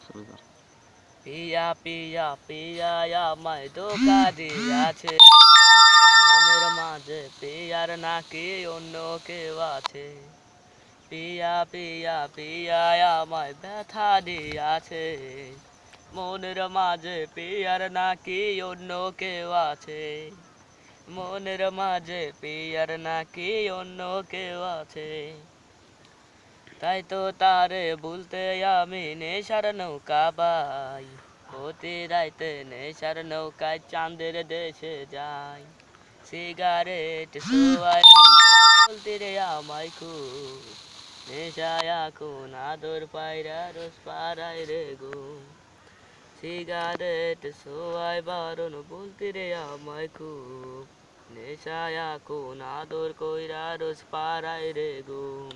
শুরু কর। পিয়া পিয়া পিয়া আমায় ধোঁকা দিয়াছে, মনের মাঝে পিয়ার নাকি অন্য কেউ আছে। পিয়া পিয়া পিয়া আমায় ব্যথা দিয়াছে, মনের মাঝে পিয়ার নাকি অন্য কেউ আছে। মনের মাঝে পিয়ার নাকি অন্য কেউ আছে। তাই তো তারে ভুলতে আমি নেশার নৌকা বাই, প্রতি রাইতে নেশার নৌকায় চাঁদের দেশে যাই। সিগারেট সোয়াই বলতে রে আমায় খুব, নেশায় এখন আদর পায়রা রোজ পাড়ায় রে ঘুম। সিগারেট সোয়াই বারণ বলতে রে আমায় খুব, নেশায় এখন আদর কইরা রোজ পাড়ায় রে ঘুম।